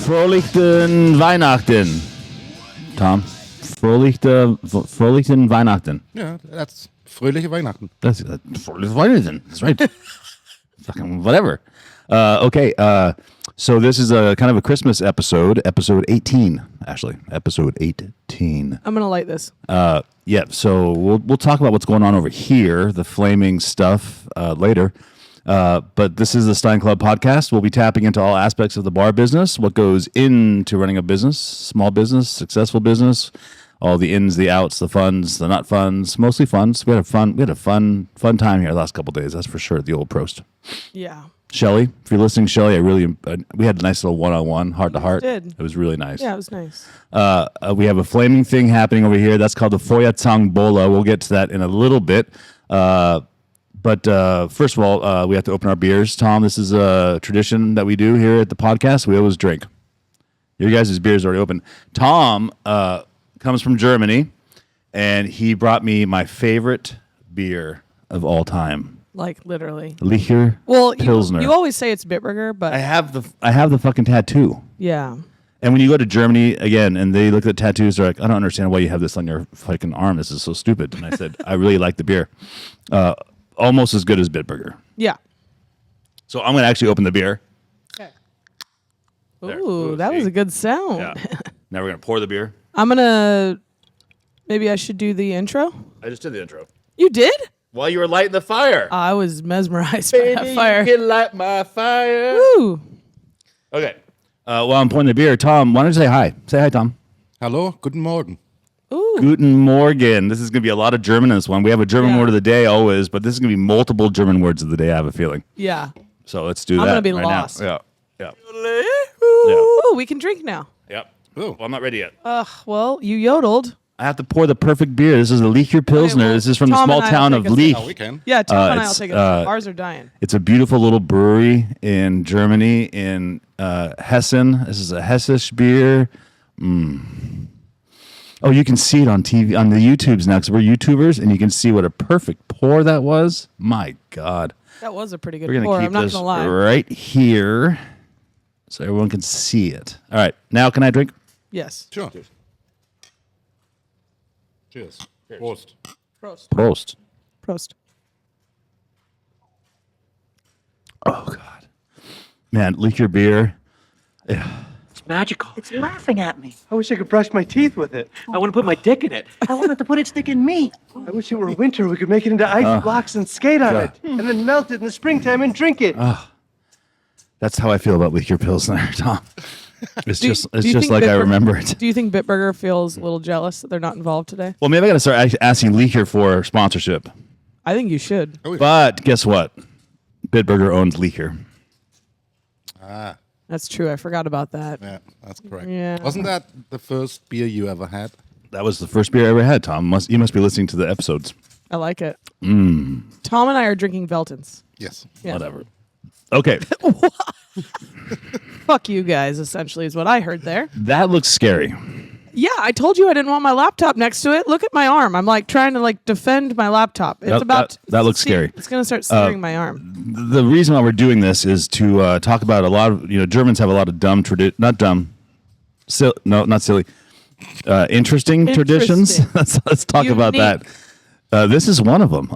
Fröhlichen Weihnachten, Tom. Fröhlichen Weihnachten. Yeah, that's fröhliche Weihnachten. That's fröhliche Weihnachten. That's right. Fucking whatever. Okay. So this is a kind of a Christmas episode 18, actually. Episode 18. I'm going to light this. Yeah, so we'll talk about what's going on over here, the flaming stuff, later. But this is the SteinClubPodcast. We'll be tapping into all aspects of the bar business, what goes into running a business, small business, successful business, all the ins, the outs, the funds, the not funds, mostly funds. We had a fun time here the last couple of days, that's for sure, at the old Prost. Yeah. Shelly, if you're listening, Shelly, we had a nice little one-on-one, heart-to-heart. Did. It was really nice. Yeah, it was nice. We have a flaming thing happening over here. That's called the Feuerzangenbowle. We'll get to that in a little bit. But first of all, we have to open our beers. Tom, this is a tradition that we do here at the podcast. We always drink. Your guys' beer's already open. Tom comes from Germany, and he brought me my favorite beer of all time. Like, literally. Licher Pilsner. You always say it's Bitburger, but... I have the fucking tattoo. Yeah. And when you go to Germany, again, and they look at tattoos, they're like, I don't understand why you have this on your fucking arm. This is so stupid. And I said, I really like the beer. Almost as good as Bitburger. Yeah. So I'm going to actually open the beer. Okay. There. Ooh, that was a good sound. Yeah. Now we're going to pour the beer. I'm going to... Maybe I should do the intro? I just did the intro. You did? While you were lighting the fire. I was mesmerized by that fire. You can light my fire. Woo! Okay. While I'm pouring the beer, Tom, why don't you say hi? Say hi, Tom. Hello, guten Morgen. Ooh. Guten Morgen. This is going to be a lot of German in this one. We have a German word of the day always, but this is going to be multiple German words of the day, I have a feeling. Yeah. So let's do that. I'm going to be right lost. Now. Yeah. Ooh, we can drink now. Yep. Well, I'm not ready yet. Well, you yodeled. I have to pour the perfect beer. This is a Licher Pilsner. well, this is from Tom the small and I will town of take a Lich. Oh, we can. Yeah, Tom and I will it's, take it. Ours are dying. It's a beautiful little brewery in Germany, in Hessen. This is a Hessisch beer. Oh, you can see it on TV, on the YouTubes now, because we're YouTubers, and you can see what a perfect pour that was. My God. That was a pretty good We're going pour. to I'm keep not this going to lie. right here so everyone can see it. All right. Now can I drink? Yes. Sure. Cheers. Prost. Prost. Prost. Prost. Oh, God. Man, liquor beer. It's magical. It's laughing at me. I wish I could brush my teeth with it. I want to put my dick in it. I wanted to put its dick in me. I wish it were winter. We could make it into ice blocks and skate on it, and then melt it in the springtime and drink it. That's how I feel about liquor Pilsner, Tom. It's Do you just think like I Bitburger- remember it. Do you think Bitburger feels a little jealous that they're not involved today? Well, maybe I got to start asking Licher for sponsorship. I think you should. But guess what? Bitburger owns Licher. Ah, That's true. I forgot about that. yeah, that's correct. Yeah. Wasn't that the first beer you ever had? That was the first beer I ever had, Tom. You must be listening to the episodes. I like it. Tom and I are drinking Veltons. Yes. Yeah. Whatever. Okay. Fuck you guys, essentially, is what I heard there. That looks scary. Yeah, I told you I didn't want my laptop next to it. Look at my arm. I'm like trying to defend my laptop. It's That looks scary. It's going to start searing my arm. The reason why we're doing this is to talk about a lot of, Germans have a lot of dumb, not silly, interesting traditions. Let's talk about that. This is one of them.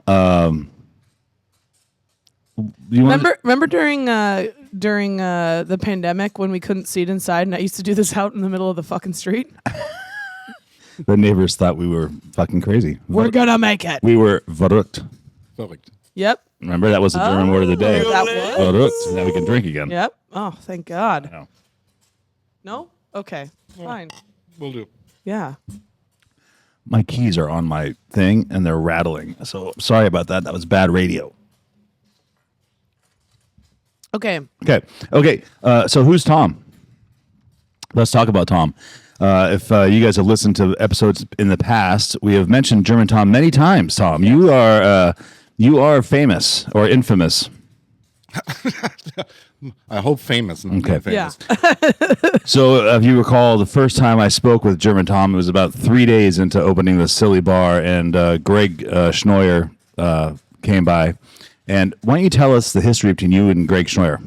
Remember during the pandemic when we couldn't seat inside and I used to do this out in the middle of the fucking street? The neighbors thought we were fucking crazy. We're going to make it. We were verrückt. Perfect. Yep. Remember, that was the German word of the day. That was? Verrückt. Now we can drink again. Yep. Oh, thank God. No. No? Okay. Fine. Will do. Yeah. My keys are on my thing and they're rattling. So sorry about that. That was bad radio. Okay. Okay. So who's Tom? Let's talk about Tom. If you guys have listened to episodes in the past, we have mentioned German Tom many times. Tom, you are famous or infamous. I hope famous. Not Okay. famous. So if you recall, the first time I spoke with German Tom, it was about 3 days into opening the Silly Bar, and Greg Schneuer came by. And why don't you tell us the history between you and Greg Schneuer?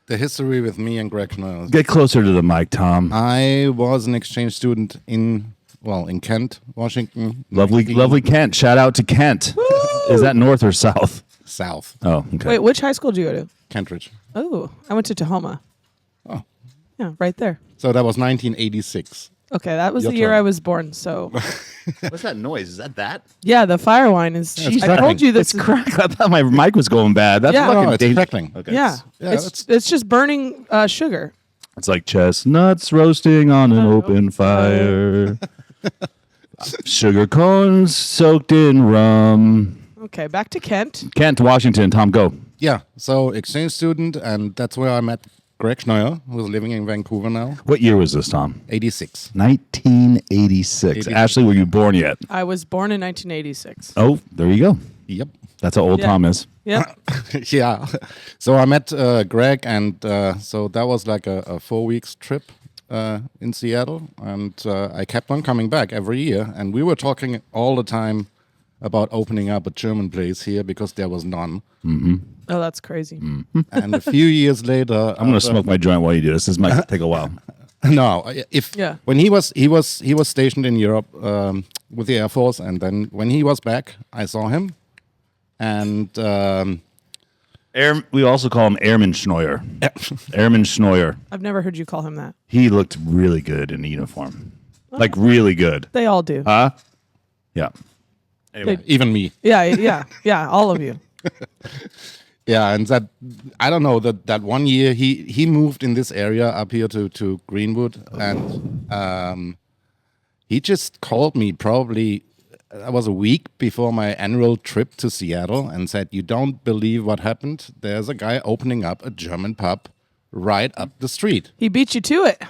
the history with me and Greg Knoll. Get closer to the mic, Tom. I was an exchange student in Kent, Washington. Lovely Kent. Shout out to Kent. Is that north or south? South. Oh, okay. Wait, which high school did you go to? Kentridge. Oh, I went to Tahoma. Oh. Yeah, right there. So that was 1986. Okay, that was Your the year turn. I was born. So, What's that noise? Is that? yeah, the fire wine is. it's I told you this. It's crack. I thought my mic was going bad. That's Yeah. fucking No, it's dangerous. crackling. Okay. Yeah, Yeah, it's just burning sugar. It's like chestnuts roasting on an open fire. Sugar cones soaked in rum. Okay, back to Kent. Kent, Washington. Tom, go. Yeah, so exchange student, and that's where I met Greg Schneuer, who's living in Vancouver now. What year was this, Tom? 86. 1986. Ashley, were you born yet? I was born in 1986. Oh, there you go. Yep. That's how old Yeah. Tom is. Yeah. Yeah. So I met Greg, and so that was like a 4 weeks trip in Seattle, and I kept on coming back every year, and we were talking all the time about opening up a German place here because there was none. Oh, that's crazy. And a few years later, I'm going to smoke my joint while you do this. This might take a while. No, Yeah. when he was stationed in Europe with the Air Force, and then when he was back, I saw him, and We also call him Airman Schneuer. Airman Schneuer. I've never heard you call him that. He looked really good in the uniform. Like really good. They all do. Huh? Yeah. Anyway. even me. Yeah, all of you. Yeah, and that I don't know that 1 year he moved in this area up here to Greenwood, and he just called me probably. That was a week before my annual trip to Seattle, and said, "You don't believe what happened? There's a guy opening up a German pub right up the street." He beat you to it.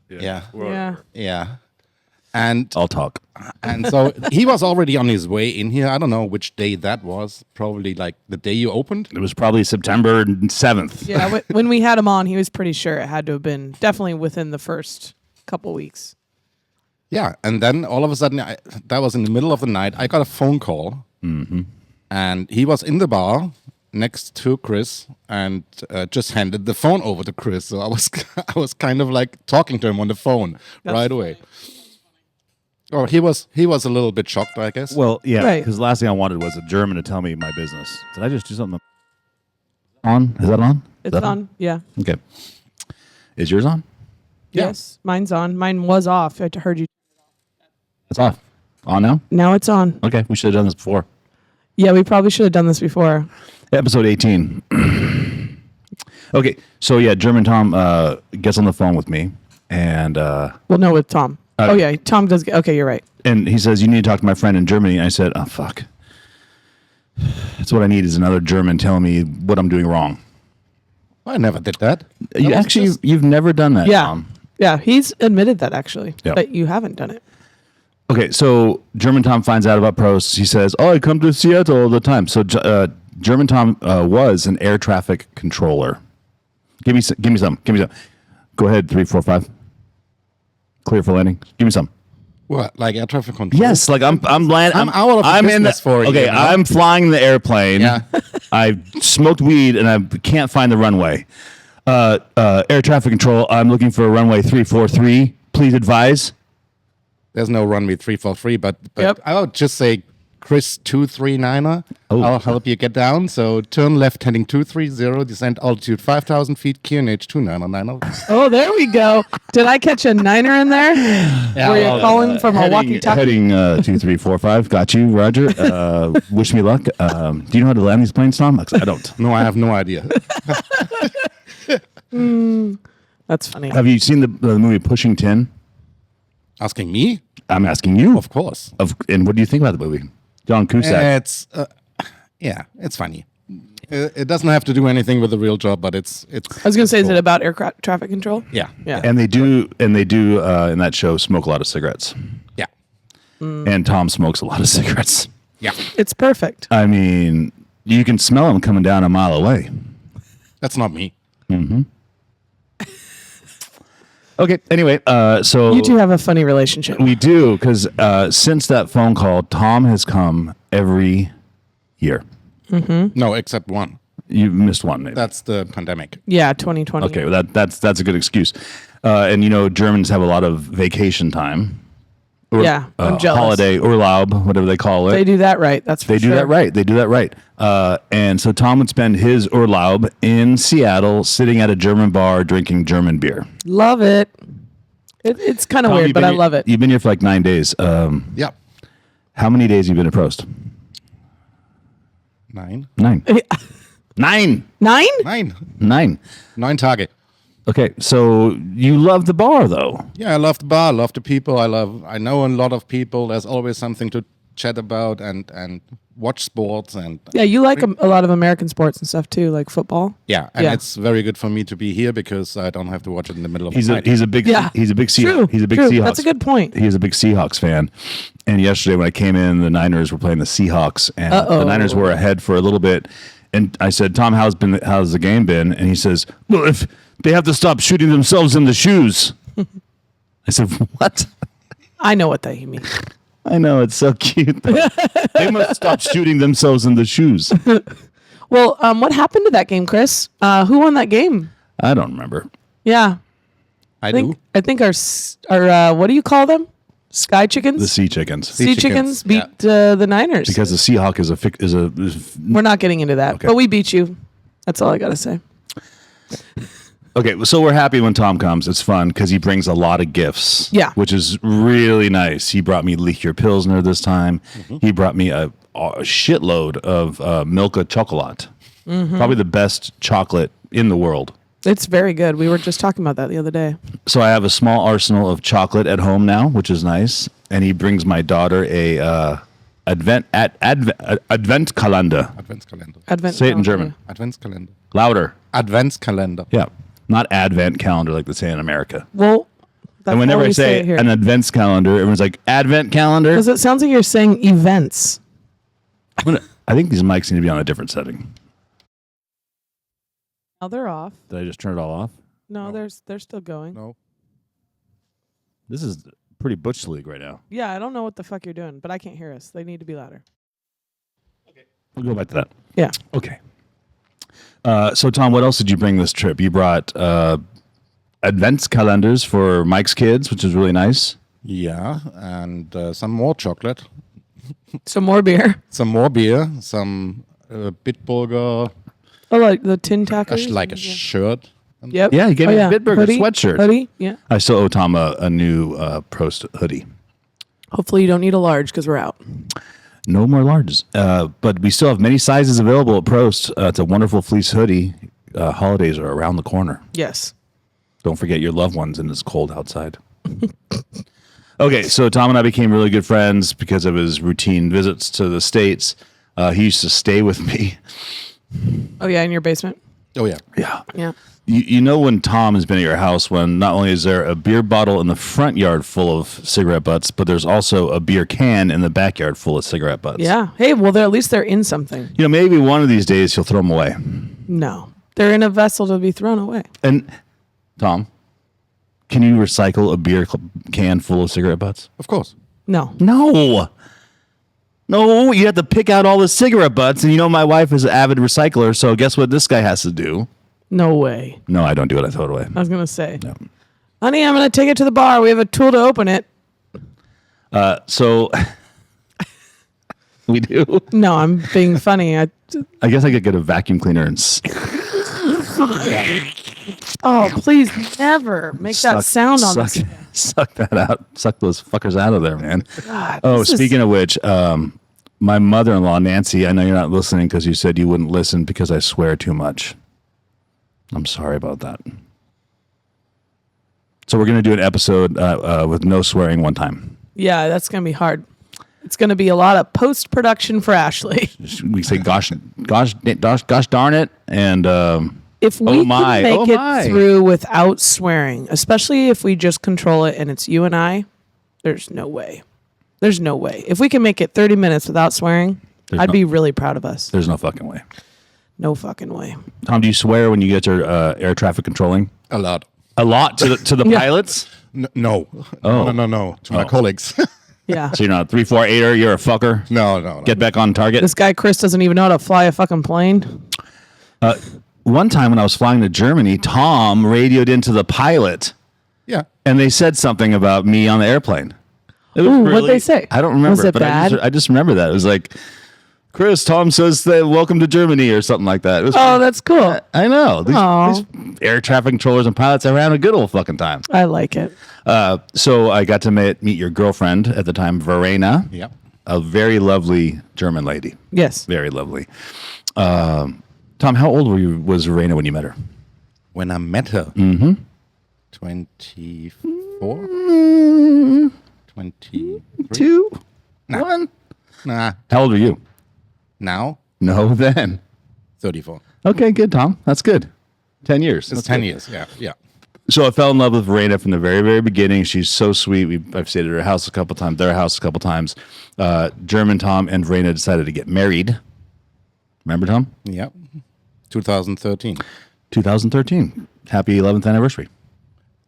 Yeah, Yeah. yeah, and I'll talk. and so he was already on his way in here. I don't know which day that was. Probably like the day you opened. It was probably September 7th. Yeah, when we had him on, he was pretty sure it had to have been definitely within the first couple weeks. Yeah, and then all of a sudden, that was in the middle of the night. I got a phone call, and he was in the bar next to Chris, and just handed the phone over to Chris. So I was kind of like talking to him on the phone right away. Oh, he was a little bit shocked, I guess. Well, yeah, Right. because the last thing I wanted was a German to tell me my business. Did I just do something? On? Is that on? Is It's that on. Yeah. Okay. Is yours on? Yeah. Yes. Mine's on. Mine was off. I heard you. It's off. On now? Now it's on. Okay, we should have done this before. Yeah, we probably should have done this before. Episode 18. Okay, so yeah, German Tom gets on the phone with me, and Well, no, with Tom. Oh yeah, Tom does. Okay, you're right. and he says, "You need to talk to my friend in Germany." And I said, "Oh fuck, that's what I need is another German telling me what I'm doing wrong." I never did that. You was actually, just- you've never done that, Yeah. Tom. Yeah, he's admitted that actually, Yeah. but you haven't done it. Okay, so German Tom finds out about Prost. He says, "Oh, I come to Seattle all the time." So German Tom was an air traffic controller. Give me some. Go ahead, 3, 4, 5. Clear for landing. Give me some. What, like air traffic control? Yes, like I'm landing. I'm out of the business for a Okay, year, you know? I'm flying the airplane. Yeah. I smoked weed and I can't find the runway. Air traffic control. I'm looking for a runway 343. Please advise. There's no runway 343, but Yep. I would just say Chris 239er. Oh. I'll help you get down. So turn left heading 230, descend altitude 5,000 feet, QNH 299. Oh, there we go. Did I catch a niner in there? Were you calling from a walkie-talkie? Heading 2345. Got you, Roger. Wish me luck. Do you know how to land these planes, Tom? 'Cause I don't. No, I have no idea. That's funny. Have you seen the movie Pushing Tin? Asking me? I'm asking you. Of course. And what do you think about the movie? John Cusack. It's it's funny. It doesn't have to do anything with the real job, but it's. I was going to say, is cool. it about air traffic control? Yeah. Yeah. And they do in that show smoke a lot of cigarettes. Yeah. And Tom smokes a lot of cigarettes. Yeah. It's perfect. I mean, you can smell them coming down a mile away. That's not me. Okay. Anyway, so You two have a funny relationship. we do because since that phone call, Tom has come every year. No, except one. You missed one, maybe. That's the pandemic. Yeah, 2020. Okay, well, that's a good excuse. And Germans have a lot of vacation time. Yeah, I'm jealous. Holiday, Urlaub, whatever they call it. They do that right. That's for They sure. do that right. They do that right. And so Tom would spend his Urlaub in Seattle, sitting at a German bar, drinking German beer. Love it. It's kind of Tom, weird, you've but been I here- love it. You've been here for like 9 days. Yeah. How many days have you been at Prost? 9. 9. 9. 9? 9. 9. 9 Tage. Okay, so you love the bar, though. Yeah, I love the bar, I love the people. I know a lot of people. There's always something to chat about and watch sports and Yeah, you like a lot of American sports and stuff too, like football. yeah, and Yeah. it's very good for me to be here because I don't have to watch it in the middle of He's the a night. he's a big Yeah. he's a big True. Seahawks. He's a big True. Seahawks. That's a good point. He's a big Seahawks fan. And yesterday when I came in, the Niners were playing the Seahawks, and the Niners were ahead for a little bit. And I said, "Tom, how's the game been?" And he says, "Well, if they have to stop shooting themselves in the shoes." I said, "What?" I know what that you mean. I know, it's so cute. though. They must stop shooting themselves in the shoes. Well, what happened to that game, Chris? Who won that game? I don't remember. Yeah, I I do. think our what do you call them? Sky chickens. The Sea Chickens. Sea chickens beat the Niners. Because the Seahawk is We're not getting into that, Okay. but we beat you. That's all I gotta say. okay. So we're happy when Tom comes. It's fun because he brings a lot of gifts. Yeah. which is really nice. He brought me Licher Pilsner this time. He brought me a shitload of Milka chocolate. Probably the best chocolate in the world. It's very good. We were just talking about that the other day. So I have a small arsenal of chocolate at home now, which is nice. And he brings my daughter a advent calendar. Adventskalender. Advent. Say it in calendar. German. Adventskalender. Louder. Adventskalender. Yeah. Not advent calendar like they say in America. Well, that's And whenever how I we say it here. an advents calendar, everyone's like, advent calendar? Because it sounds like you're saying events. I think these mics need to be on a different setting. Now they're off. Did I just turn it all off? No, they're still going. No. This is pretty Butch League right now. Yeah, I don't know what the fuck you're doing, but I can't hear us. They need to be louder. We'll go back to that. Yeah. Okay. So, Tom, what else did you bring this trip? You brought advents calendars for Mike's kids, which is really nice. Yeah, and some more chocolate, Some more beer. some more beer, some Bitburger, Oh, like the tin tackers? like a shirt. Yep. Yeah, he gave me a Bitburger Hoodie? sweatshirt. Hoodie, yeah. I still owe Tom a new Prost hoodie. Hopefully you don't need a large because we're out. No more larges. But we still have many sizes available at Prost. It's a wonderful fleece hoodie. Holidays are around the corner. Yes. Don't forget your loved ones, and it's cold outside. Okay, so Tom and I became really good friends because of his routine visits to the States. He used to stay with me. Oh, yeah, in your basement? Oh yeah. Yeah. Yeah. You know when Tom has been at your house, when not only is there a beer bottle in the front yard full of cigarette butts, but there's also a beer can in the backyard full of cigarette butts. Yeah. Hey, well, at least they're in something. Maybe one of these days he'll throw them away. No. They're in a vessel to be thrown away. And, Tom, can you recycle a beer can full of cigarette butts? Of course. No. No, you have to pick out all the cigarette butts, and my wife is an avid recycler, so guess what this guy has to do? No way. No, I don't do it. I throw it away. I was going to say. No. Honey, I'm going to take it to the bar. We have a tool to open it. So we do. No, I'm being funny. I guess I could get a vacuum cleaner and Oh, please never make that sound on this. Suck that out. Suck those fuckers out of there, man. God, Oh, this is- speaking of which, my mother-in-law, Nancy, I know you're not listening because you said you wouldn't listen because I swear too much. I'm sorry about that. So we're going to do an episode with no swearing one time. Yeah, that's going to be hard. It's going to be a lot of post-production for Ashley. We say, gosh darn it, and If we Oh my, can make oh it my. through without swearing, especially if we just control it and it's you and I, there's no way. There's no way. If we can make it 30 minutes without swearing, I'd be really proud of us. there's no fucking way. No fucking way. Tom, do you swear when you get your air traffic controlling? A lot. A lot to the Yeah. pilots? No. Oh. No. To my colleagues. Yeah. So you're not a 348er, you're a fucker? No. Get back on target? This guy, Chris, doesn't even know how to fly a fucking plane. One time when I was flying to Germany, Tom radioed into the pilot, Yeah. and they said something about me on the airplane. It was Ooh, what'd they say? I don't remember. Was it but bad? I just remember that. It was like, Chris, Tom says that welcome to Germany or something like that. It was, Oh, that's cool. I know. Aw. These air traffic controllers and pilots are having a good old fucking time. I like it. So I got to meet your girlfriend at the time, Verena. Yep. A very lovely German lady. Yes. Very lovely. Tom, how old was Verena when you met her? When I met her, 24, 23. 2, 1. Nah, How old were you? now No, then. 34. Okay, good, Tom. That's good. 10 years. It's That's 10 good. years. Yeah, yeah. So I fell in love with Verena from the very, very beginning. She's so sweet. I've stayed at her house a couple times, their house a couple times. German Tom and Verena decided to get married. Remember, Tom? Yep. 2013. 2013. Happy 11th anniversary.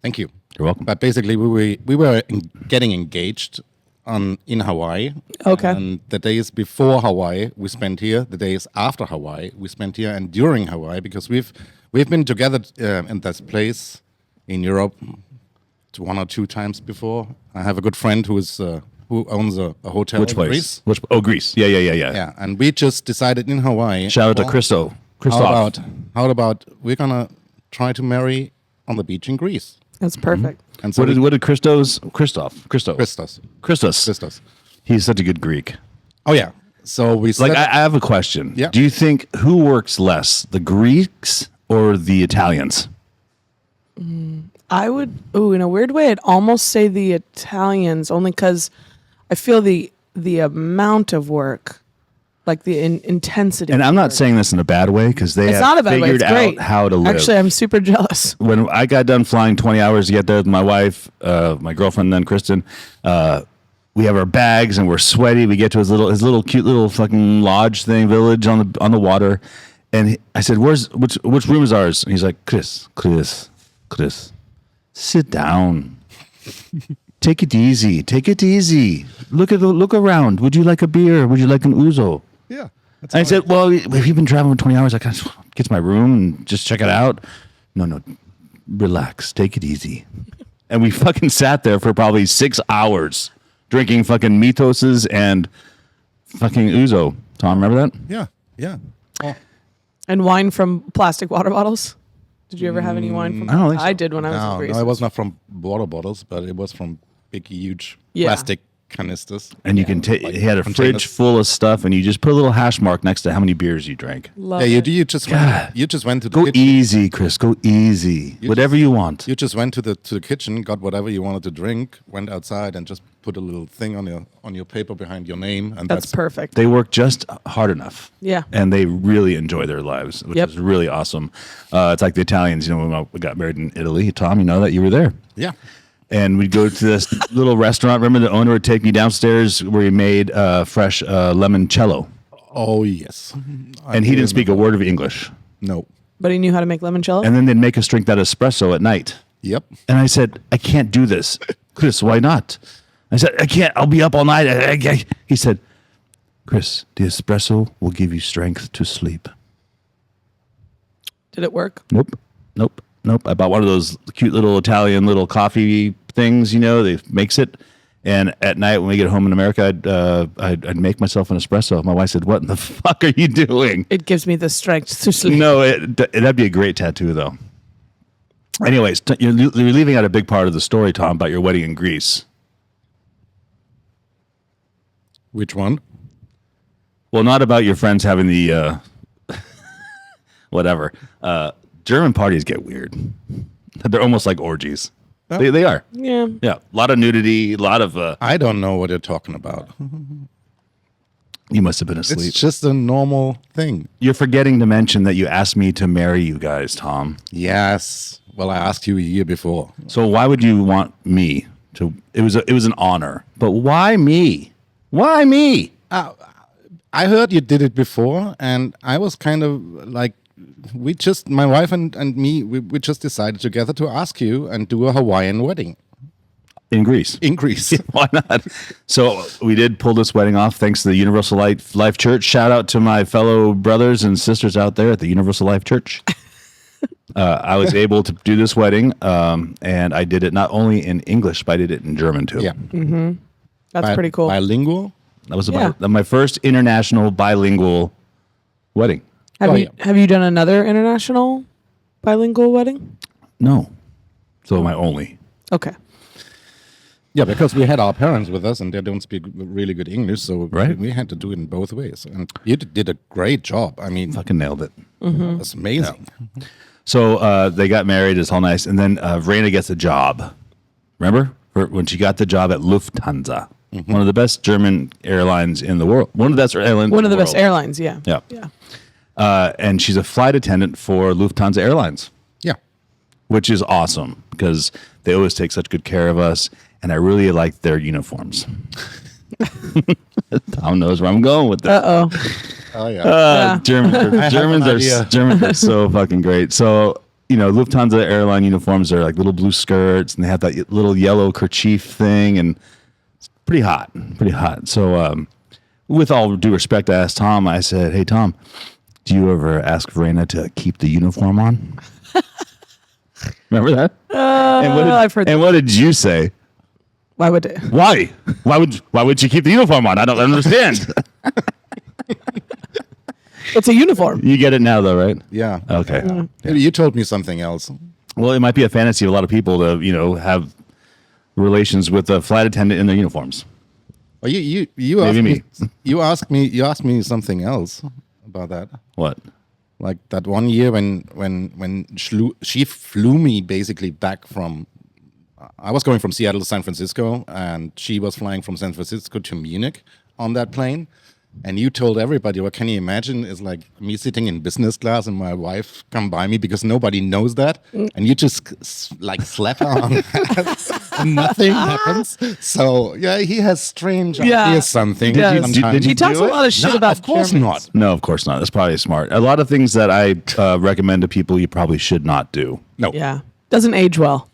Thank you. You're welcome. But basically, we were getting engaged in Hawaii. Okay. And the days before Hawaii, we spent here. The days after Hawaii, we spent here. And during Hawaii, because we've been together in this place in Europe 1 or 2 times before. I have a good friend who owns a hotel Which in place? Greece. Greece. Yeah. Yeah, and we just decided in Hawaii. Shout out to well, Christoph. How about we're gonna try to marry on the beach in Greece? That's perfect. And so What did Christos? Christos. He's such a good Greek. Oh yeah. So we Like, said, I have a question. Yeah. Do you think who works less, the Greeks or the Italians? I would, in a weird way, I'd almost say the Italians, only because I feel the amount of work, like the intensity. And of I'm not work. saying this in a bad way because they It's have not a bad way. figured It's great. out how to live. Actually, I'm super jealous. When I got done flying 20 hours to get there with my wife, my girlfriend, then Kristen, we have our bags and we're sweaty. We get to his little cute little fucking lodge thing, village on the water. And I said, which room is ours? And he's like, Chris, sit down. Take it easy. Look around. Would you like a beer? Would you like an ouzo? yeah. That's And I how said, well, if you've been traveling for 20 hours, I can get to my room and just check it out. No, relax. Take it easy. And we fucking sat there for probably 6 hours drinking fucking mitoses and fucking ouzo. Tom, remember that? yeah. Oh, And wine from plastic water bottles. Did you ever have any wine from? I don't think so. I did when I was in Greece. no, it was not from water bottles, but it was from big, huge Yeah. plastic canisters. And you can take, Like he had a containers. fridge full of stuff and you just put a little hash mark next to how many beers you drank. Love Yeah, it. you just went to the Go kitchen. easy, Chris. Go easy. Whatever you want. You just went to the kitchen, got whatever you wanted to drink, went outside, and just put a little thing on your paper behind your name, and That's perfect. They work just hard enough. Yeah. And they really enjoy their lives, which Yep. is really awesome. It's like the Italians, when we got married in Italy. Tom, you know that you were there. Yeah. And we'd go to this little restaurant. Remember the owner would take me downstairs where he made fresh limoncello. Oh yes. And he didn't speak a word of English. No. But he knew how to make limoncello. And then they'd make us drink that espresso at night. Yep. And I said, I can't do this. Chris, why not? I said, I can't. I'll be up all night. He said, Chris, the espresso will give you strength to sleep. Did it work? Nope. I bought one of those cute little Italian little coffee things, they makes it. And at night when we get home in America, I'd make myself an espresso. My wife said, what in the fuck are you doing? It gives me the strength to sleep. No, that'd be a great tattoo, though. Anyways, you're leaving out a big part of the story, Tom, about your wedding in Greece. Which one? Well, not about your friends having the whatever. German parties get weird. They're almost like orgies. They are. Yeah. Yeah, a lot of nudity, a lot of. I don't know what you're talking about. You must have been asleep. It's just a normal thing. You're forgetting to mention that you asked me to marry you guys, Tom. Yes. Well, I asked you a year before. So why would you want me to? It was an honor, but why me? Why me? I heard you did it before, and I was kind of like, my wife and me, we just decided together to ask you and do a Hawaiian wedding. In Greece. in Greece. Why not? So we did pull this wedding off thanks to the Universal Life Church. Shout out to my fellow brothers and sisters out there at the Universal Life Church. I was able to do this wedding, and I did it not only in English, but I did it in German too. Yeah. That's pretty cool. Bilingual. That was my first international bilingual wedding. Have you done another international bilingual wedding? No. So my only. Okay. Yeah, because we had our parents with us and they don't speak really good English, so Right. we had to do it in both ways. And you did a great job. I mean, Fucking nailed it. that's amazing. So they got married. It's all nice. And then Verena gets a job. Remember? When she got the job at Lufthansa. One of the best German airlines in the world. One of the best airlines One of the best airlines, yeah. Yeah. Yeah. And she's a flight attendant for Lufthansa Airlines, Yeah. which is awesome because they always take such good care of us. And I really like their uniforms. Tom knows where I'm going with this. Uh-oh. Oh, yeah. Germans are so fucking great. So, Lufthansa airline uniforms are like little blue skirts and they have that little yellow kerchief thing and it's pretty hot. So, with all due respect, I asked Tom, I said, "Hey, Tom, do you ever ask Verena to keep the uniform on?" Remember that? I've heard that. And what did you say? Why would it? Why? Why would you keep the uniform on? I don't understand. It's a uniform. You get it now, though, right? Yeah. Okay. You told me something else. Well, it might be a fantasy of a lot of people to, have relations with a flight attendant in their uniforms. Well, you asked me something else about that. What? Like that one year when she flew me basically back from. I was going from Seattle to San Francisco, and she was flying from San Francisco to Munich on that plane. And you told everybody, what can you imagine is like me sitting in business class and my wife come by me because nobody knows that. And you just like slap her on the head and nothing happens. So yeah, he has strange ideas something. Yeah. Sometimes. He talks a lot of shit about Of course Germans. not. No, of course not. That's probably smart. A lot of things that I recommend to people you probably should not do. No. Yeah. Doesn't age well.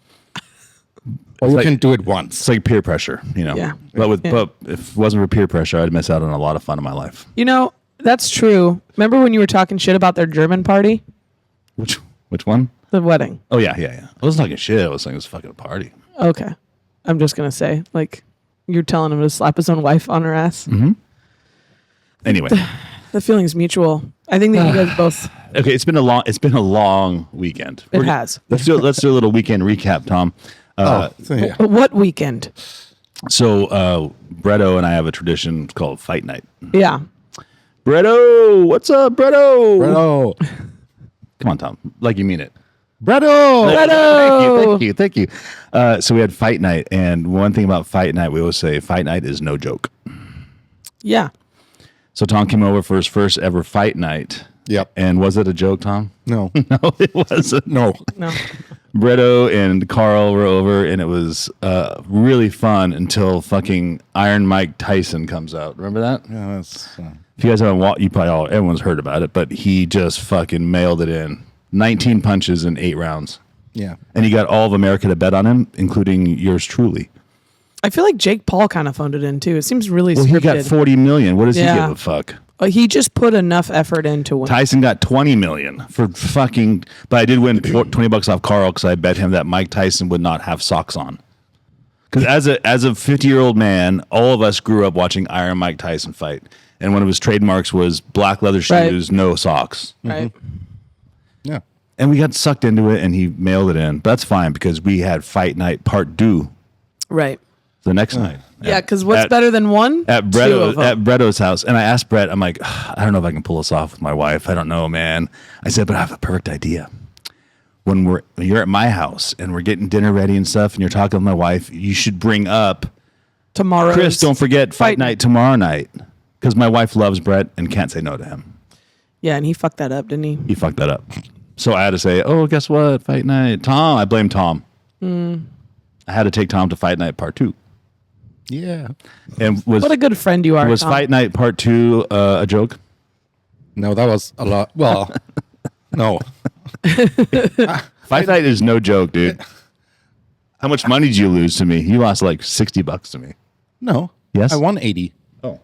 Or you like- can do it once. It's like peer pressure, Yeah. But if it wasn't for peer pressure, I'd miss out on a lot of fun in my life. That's true. Remember when you were talking shit about their German party? Which one? The wedding. Oh yeah. I wasn't talking shit. I was saying it was fucking a party. Okay. I'm just going to say, like, you're telling him to slap his own wife on her ass. Anyway. The feeling's mutual. I think that you guys both. Okay, it's been a long weekend. It has. Let's do a little weekend recap, Tom. So, yeah. But what weekend? So Bretto and I have a tradition called Fight Night. Yeah. Bretto, what's up, Bretto? Bretto. Come on, Tom. Like you mean it. Bretto! Thank you. So we had Fight Night, and one thing about Fight Night, we always say Fight Night is no joke. Yeah. So Tom came over for his first ever Fight Night. Yep. And was it a joke, Tom? No. No, it wasn't. No. No. Bretto and Carl were over, and it was really fun until fucking Iron Mike Tyson comes out. Remember that? Yeah, that's. If you guys haven't watched, everyone's heard about it, but he just fucking mailed it in. 19 punches in 8 rounds. Yeah. And he got all of America to bet on him, including yours truly. I feel like Jake Paul kind of phoned it in, too. It seems really Well, scripted. he got 40 million. What does he Yeah. give a fuck? He just put enough effort into win. Tyson got 20 million for fucking, but I did win $20 off Carl because I bet him that Mike Tyson would not have socks on. Because as a 50-year-old man, all of us grew up watching Iron Mike Tyson fight, and one of his trademarks was black leather shoes, no socks. Right. Yeah. And we got sucked into it, and he mailed it in. But that's fine because we had Fight Night Part 2 Right. the next night. Yeah, because what's better than one? At Two of them. Bretto's house. And I asked Brett, I'm like, I don't know if I can pull this off with my wife. I don't know, man. I said, but I have a perfect idea. When you're at my house and we're getting dinner ready and stuff, and you're talking with my wife, you should bring up Tomorrow. Chris, don't forget Fight Fight Night tomorrow night. Because my wife loves Brett and can't say no to him. Yeah, and he fucked that up, didn't he? He fucked that up. So I had to say, oh, guess what? Fight Night. Tom. I blame Tom. I had to take Tom to Fight Night Part 2. Yeah. And was What a good friend you are, was Tom. Fight Night Part 2 a joke? No, that was a lot. Well, no. Fight Night is no joke, dude. How much money did you lose to me? You lost like $60 to me. No. Yes? I won 80. Oh.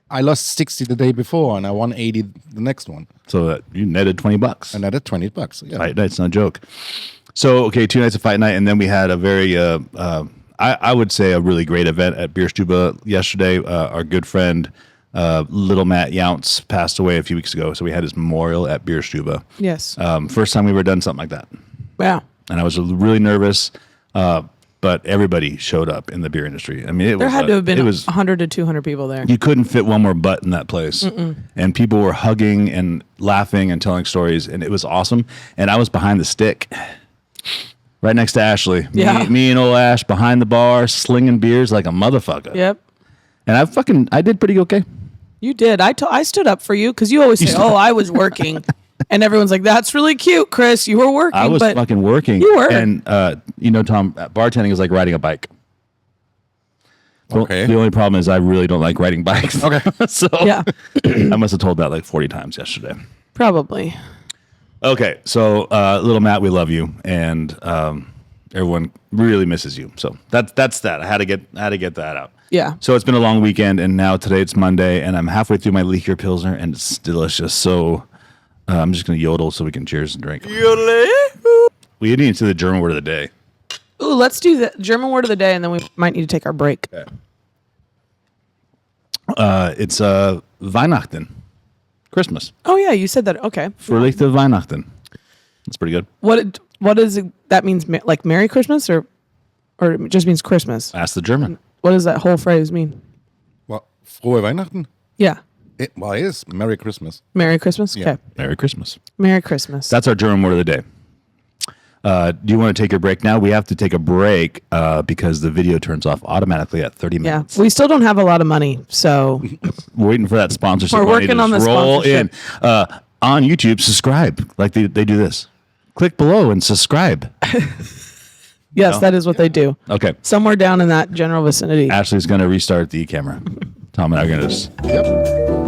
I lost 60 the day before, and I won 80 the next one. So that you netted $20. And I did $20. Yeah. Fight night's not a joke. So, okay, 2 nights of fight night, and then we had a very, I would say, a really great event at Bierstube yesterday. Our good friend, Little Matt Younts, passed away a few weeks ago, so we had his memorial at Bierstube. Yes. First time we ever done something like that. Wow. And I was really nervous, but everybody showed up in the beer industry. I mean, There had to have been it was 100 to 200 people there. you couldn't fit one more butt in that place. And people were hugging and laughing and telling stories, and it was awesome. And I was behind the stick, right next to Ashley. Yeah. Me and old Ash behind the bar, slinging beers like a motherfucker. Yep. And I did pretty okay. You did. I stood up for you because you always say, "Oh, I was working," and everyone's like, "That's really cute, Chris. You were working." I was but fucking working. You were. And, Tom, bartending is like riding a bike. Okay. The only problem is I really don't like riding bikes. Okay. So Yeah, I must have told that like 40 times yesterday. probably. Okay, so little Matt, we love you, and everyone really misses you. So that's that. I had to get that out. Yeah. So it's been a long weekend, and now today it's Monday, and I'm halfway through my Liquor Pilsner, and it's delicious. So I'm just gonna yodel so we can cheers and drink. We need into the German word of the day. Ooh, let's do the German word of the day, and then we might need to take our break. Okay. It's Weihnachten, Christmas. Oh yeah, you said that. Okay. Fröhliche Weihnachten. That's pretty good. What is it? That means like Merry Christmas, or it just means Christmas? Ask the German. What does that whole phrase mean? Well, Frohe Weihnachten? Yeah. It is Merry Christmas. Merry Christmas. Yeah. Okay. Merry Christmas. Merry Christmas. That's our German word of the day. Do you want to take your break now? We have to take a break because the video turns off automatically at 30 yeah. minutes. We still don't have a lot of money, so We're waiting for that sponsorship. We're money to working on just the roll sponsorship. in. On YouTube, subscribe. Like they do this. Click below and subscribe. yes, No? that is what they do. Okay. Somewhere down in that general vicinity. Ashley's going to restart the camera. Tom and I are going to just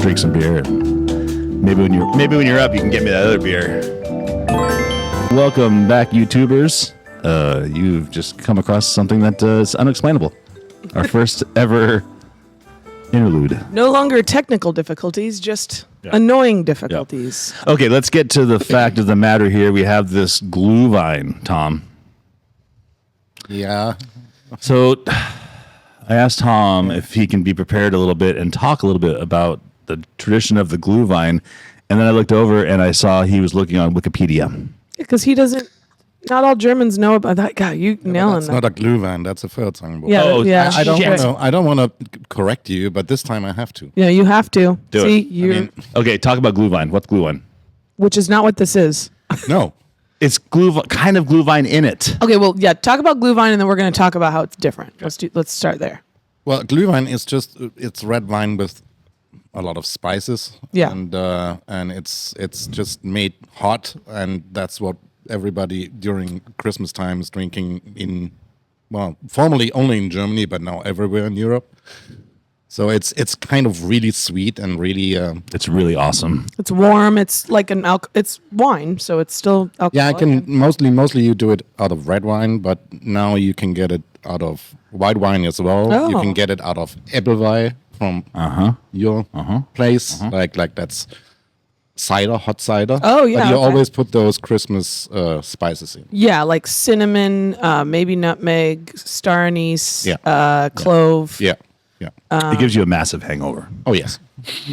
drink some beer. And maybe when you're up, you can get me that other beer. Welcome back, YouTubers. You've just come across something that is unexplainable. Our first ever interlude. No longer technical difficulties, just Yeah. annoying difficulties. Okay, let's get to the fact of the matter here. We have this Gluhwein, Tom. Yeah. So I asked Tom if he can be prepared a little bit and talk a little bit about the tradition of the Gluhwein. And then I looked over and I saw he was looking on Wikipedia. Because he doesn't, not all Germans know about that. God, you nailing That's that. not a Gluhwein. That's a Feuerzangenbowle. Yeah, Oh, yeah. I don't shit. want to. I don't want to correct you, but this time I have to. Yeah, you have to. Do See, it. you Okay, talk about Gluhwein. What's Gluhwein? which is not what this is. No. It's kind of Gluhwein in it. Okay, well, yeah, talk about Gluhwein, and then we're going to talk about how it's different. Let's start there. Well, Glühwein is just it's red wine with a lot of spices. Yeah. And it's just made hot, and that's what everybody during Christmas time is drinking in, well, formerly only in Germany, but now everywhere in Europe. So it's kind of really sweet and really It's really awesome. It's warm. It's like it's wine, so it's still alcohol. yeah. I can mostly you do it out of red wine, but now you can get it out of white wine as well. You Oh. can get it out of Ebbelwein from your place, like that's cider, hot cider. Oh, yeah, But you okay. always put those Christmas spices in. Yeah, like cinnamon, maybe nutmeg, star anise, Yeah. clove. Yeah, yeah. It gives you a massive hangover. Oh yes.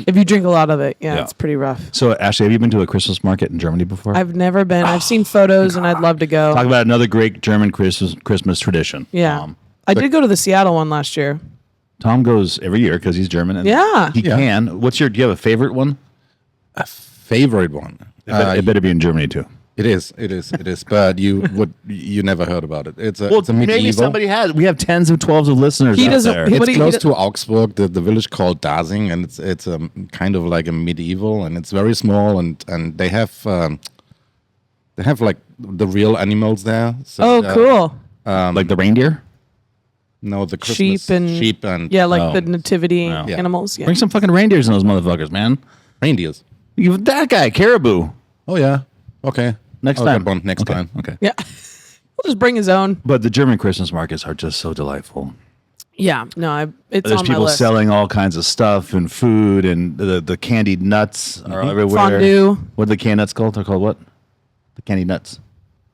If you drink a lot of it, yeah, Yeah. it's pretty rough. So, Ashley, have you been to a Christmas market in Germany before? I've never been. I've seen photos, and I'd love to go. Talk about another great German Christmas tradition. Yeah, I did go to the Seattle one last year. Tom goes every year because he's German. And Yeah. he Yeah. can. Do you have a favorite one? Favorite one. It better be in Germany too. It is. But you never heard about it. It's a maybe medieval. somebody has. We have 10s of 12s of listeners He out doesn't- there. he- It's What do you- close he to Augsburg, the village called Dasing, and it's kind of like a medieval, and it's very small, and they have like the real animals there. So, Oh, cool. Like the reindeer? No, the Christmas Sheep and Yeah, like Oh. the nativity Yeah. animals. Yeah. Bring some fucking reindeers in those motherfuckers, man. reindeers. That guy, Caribou. Oh yeah. Okay. Next I'll time. get one next Okay, time. Okay. Yeah. just bring his own. But the German Christmas markets are just so delightful. Yeah, no, it's There's on my people list. selling all kinds of stuff and food, and the candied nuts are everywhere. Fondue. What are the canned nuts called? They're called what? The candied nuts.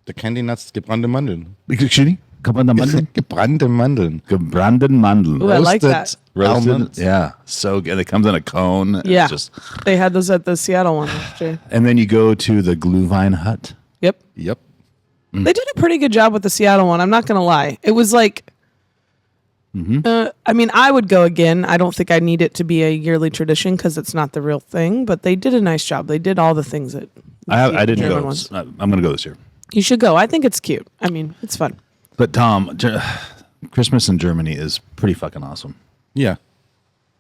The candy nuts, gebrannte Mandeln. Excuse me? Gebrannte Mandeln? Gebrannte Mandeln. Gebrannte Mandeln. Ooh, I like that. Roasted. almonds. Yeah. So good. It comes in a cone. Yeah, It's just, they had those at the Seattle one last year. and then you go to the Gluhwein hut. Yep. Yep. They did a pretty good job with the Seattle one. I'm not going to lie. It was like, I mean, I would go again. I don't think I need it to be a yearly tradition because it's not the real thing, but they did a nice job. They did all the things that I didn't German go. ones. I'm going to go this year. You should go. I think it's cute. I mean, it's fun. But Tom, Christmas in Germany is pretty fucking awesome. Yeah.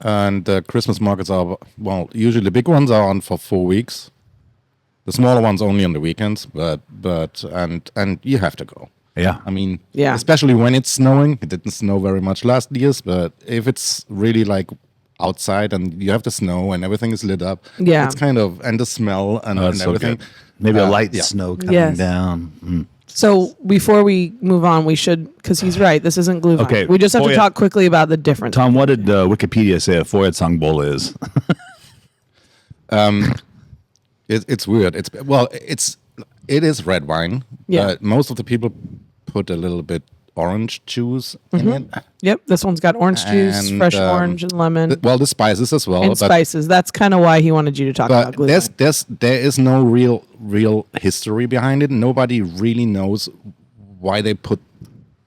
And the Christmas markets are, well, usually the big ones are on for 4 weeks. The smaller ones only on the weekends, but you have to go. Yeah. I mean, Yeah. especially when it's snowing. It didn't snow very much last year's, but if it's really like outside and you have the snow and everything is lit up, Yeah. it's kind of, and the smell and, Oh, and that's so everything. good. Maybe a light yeah. snow coming Yes. down. So before we move on, we should, because he's right. This isn't Gluhwein. Okay, We just have to Feuer- talk quickly about the difference. Tom, what did Wikipedia say a Feuerzangenbowle is? It's weird. It is red wine. Yeah. But most of the people put a little bit orange juice in it. Yep. This one's got orange juice, And, fresh orange and lemon, Well, the spices as well. and but spices. That's kind of why he wanted you to talk about but Gluhwein. there is no real history behind it. Nobody really knows why they put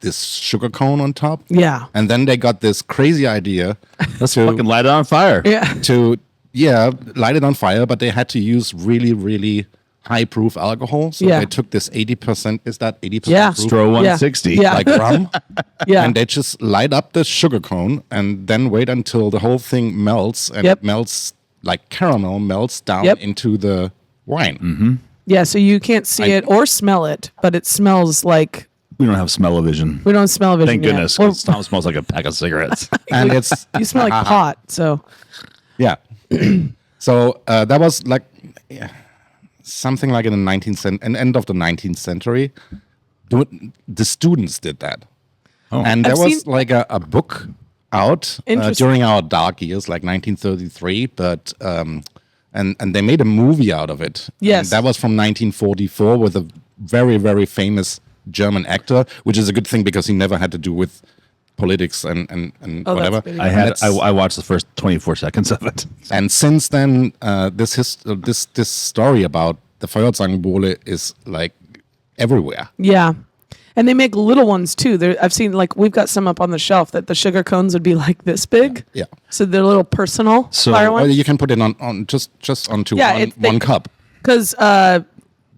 this sugar cone on top. Yeah. And then they got this crazy idea Let's fucking light it on fire. Yeah. to light it on fire, but they had to use really high proof alcohol. So Yeah. they took this 80%. Is that 80% Yeah. proof? Stro 160. Yeah. Like rum. Yeah. And they just light up the sugar cone and then wait until the whole thing melts and Yep. it melts like caramel melts down Yep. into the wine. Mm-hmm. Yeah. So you can't see it or smell it, but it smells like We don't have smell-o-vision. we don't smell vision. Thank yet. goodness. Well, 'Cause Tom smells like a pack of cigarettes. And it's you smell like pot. So yeah. So that was like something like in the end of the 19th century. The students did that. Oh. And there I've was seen- like a book out Interesting. during our dark years, like 1933, but and they made a movie out of it. Yes. And that was from 1944 with a very famous German actor, which is a good thing because he never had to do with politics and Oh, that's whatever. good. I watched the first 24 seconds of it. And since then, this story about the Feuerzangenbowle is like everywhere. yeah. And they make little ones too. I've seen like we've got some up on the shelf that the sugar cones would be like this big. Yeah. So they're little personal So- fire Well, ones. you can put it on just onto Yeah, one cup. Because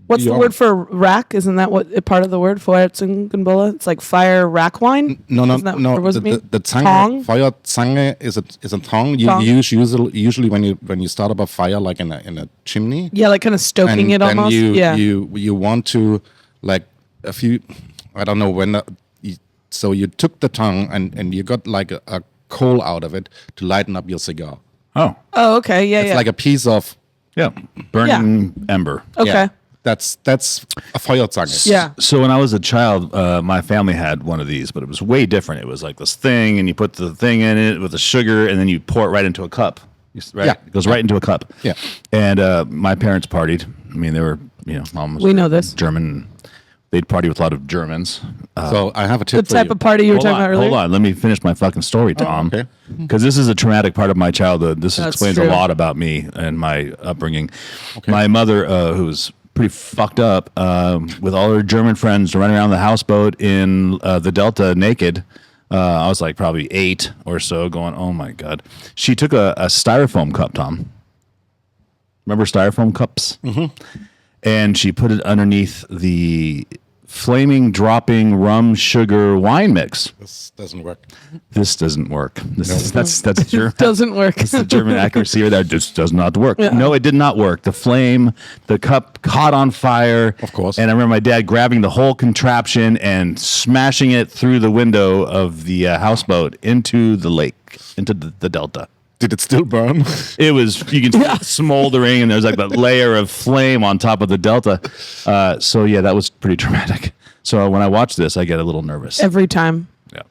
what's the Yeah. word for rack? Isn't that what part of the word? Feuerzangenbowle? It's like fire rack wine. No, Isn't that- or what does it mean? The Zange, Tong? Feuerzange is a tong. You Tong. use usually when you start up a fire like in a chimney. Yeah, like kind of stoking it then almost. Yeah. you want to like a few, I don't know when. So you took the tongue and you got like a coal out of it to lighten up your cigar. Oh, Oh, okay. Yeah, It's yeah. like a piece of yeah. Burning ember. okay. yeah, that's a Feuerzange. Yeah. So when I was a child, my family had one of these, but it was way different. It was like this thing, and you put the thing in it with the sugar, and then you pour it right into a cup. Right? Yeah. It goes right into a cup. Yeah. And my parents partied. I mean, they were, mom was We know this. German. They'd party with a lot of Germans. So I have a The tip for type you. of party you were Hold talking on, about earlier. hold on. Let me finish my fucking story, Tom. okay. Because this is a traumatic part of my childhood. This That's explains true. a lot about me and my upbringing. My mother, who was pretty fucked up, with all her German friends running around the houseboat in the Delta naked. I was like probably 8 or so, going, "Oh my god!" She took a styrofoam cup, Tom. Remember styrofoam cups? Mm-hmm. And she put it underneath the flaming dropping rum sugar wine mix. This doesn't work. This doesn't work. That's German. Doesn't work. That's the German accuracy that just does not work. Yeah. No, it did not work. The flame, the cup caught on fire. Of course. And I remember my dad grabbing the whole contraption and smashing it through the window of the houseboat into the lake, into the delta. Did it still burn? It was, you can see it smoldering, and there's like that layer of flame on top of the delta. So yeah, that was pretty dramatic. So when I watch this, I get a little nervous. Every time. Yeah.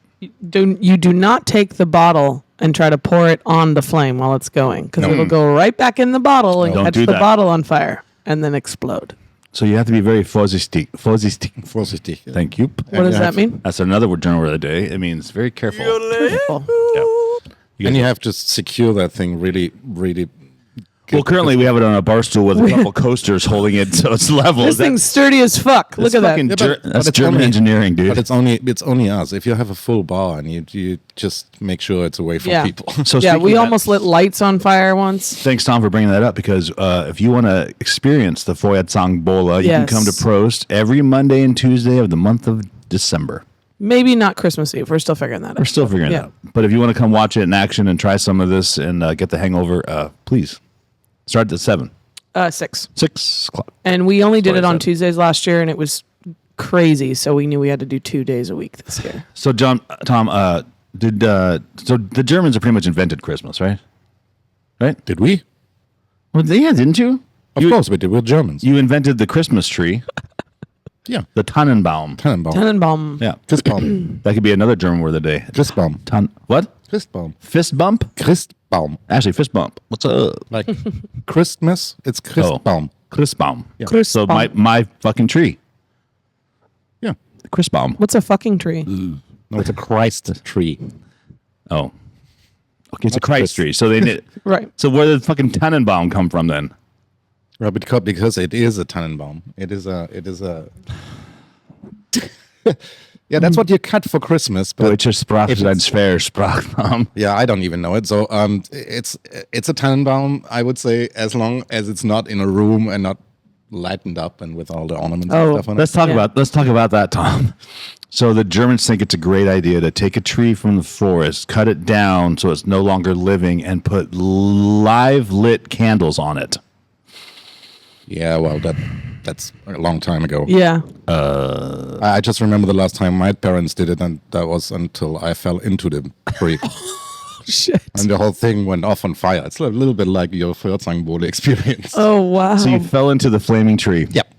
You do not take the bottle and try to pour it on the flame while it's going, because it'll go right back in the bottle and Don't catch do the that. bottle on fire and then explode. So you have to be very vorsichtig. Vorsichtig. Thank you. What does that mean? That's another German word of the day. It means very careful. Careful. Yeah. And you have to secure that thing really, really. Well, currently we have it on a bar stool with a couple coasters holding it so it's level. This thing's sturdy as fuck. Look at that. fucking Yeah, that's it's German only- engineering, dude. But it's only us. If you have a full bar and you just make sure it's away from Yeah. people. So Yeah, speaking we of that- almost lit lights on fire once. Thanks, Tom, for bringing that up, because if you want to experience the Feuerzangenbowle, you can come to Yes. Prost every Monday and Tuesday of the month of December. Maybe not Christmas Eve. We're still figuring that out. We're still figuring it Yeah. out. But if you want to come watch it in action and try some of this and get the hangover, please start at 7. 6. 6 o'clock. And we only did Sorry, it on 7. Tuesdays last year, and it was crazy. So we knew we had to do 2 days a week this year. So, Tom, so the Germans are pretty much invented Christmas, right? Right? Did we? Well, yeah, didn't you? Of course we did. We're Germans. You invented the Christmas tree, Yeah. the Tannenbaum. Tannenbaum. Tannenbaum. Yeah, Christbaum. that could be another German word of the day. Christbaum. What? Christbaum. Fist bump? Christbaum. Actually, fist bump. What's up? Like Christmas, it's Christbaum. Christbaum. Yeah. So Christbaum. my fucking tree, Yeah. Christbaum. What's a fucking tree? No, it's a Christ tree. Oh, okay, it's a Not Christ Christ. tree. So they knit. Right. So where did the fucking Tannenbaum come from then? Well, because it is a Tannenbaum. It is a. Yeah, that's what you cut for Christmas. But Deutsche Sprache if ist ein it's- schwer Sprachraum. yeah, I don't even know it. So it's a Tannenbaum. I would say, as long as it's not in a room and not lightened up and with all the ornaments and Oh, stuff on Let's it. talk Yeah. about that, Tom. So the Germans think it's a great idea to take a tree from the forest, cut it down so it's no longer living, and put live lit candles on it. Yeah, well, that's a long time ago. Yeah. I just remember the last time my parents did it, and that was until I fell into the tree. Shit. And the whole thing went off on fire. It's a little bit like your Feuerzangenbowle experience. Oh, wow. So you fell into the flaming tree. Yep.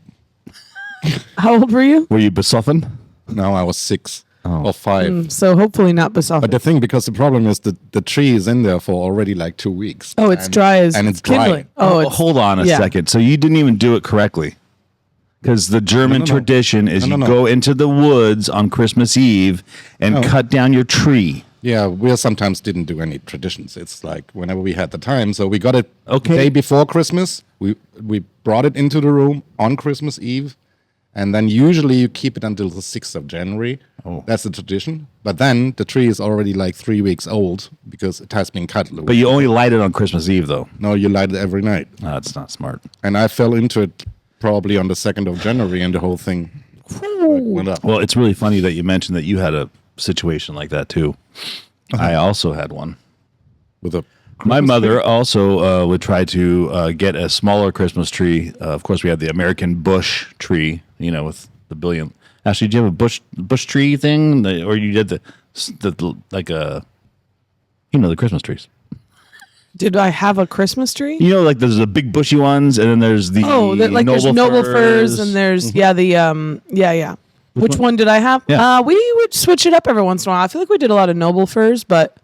How old were you? Were you besoffen? Now I was 6 or 5. So hopefully not besoffen. But the thing, because the problem is that the tree is in there for already like 2 weeks. Oh, it's And- dry as and it's dry. kindling. Oh, it's, hold on a yeah. second. So you didn't even do it correctly. Because the German No. tradition is No, you no. go into the woods on Christmas Eve and No. cut down your tree. Yeah, we sometimes didn't do any traditions. It's like whenever we had the time. So we got it Okay. day before Christmas. We brought it into the room on Christmas Eve. And then usually you keep it until the 6th of January. Oh. That's the tradition. But then the tree is already like 3 weeks old because it has been cut. But you only light it on Christmas Eve, though. No, you light it every night. No, that's not smart. And I fell into it probably on the 2nd of January and the whole thing went up. Well, it's really funny that you mentioned that you had a situation like that, too. I also had one. With a My mother also would try to get a smaller Christmas tree. Of course, we had the American bush tree, with the billion. Actually, did you have a bush tree thing, or you did the like the Christmas trees? Did I have a Christmas tree? Like there's the big bushy ones, and then there's the there's noble firs and there's yeah. Which one did I have? Yeah. We would switch it up every once in a while. I feel like we did a lot of noble firs, but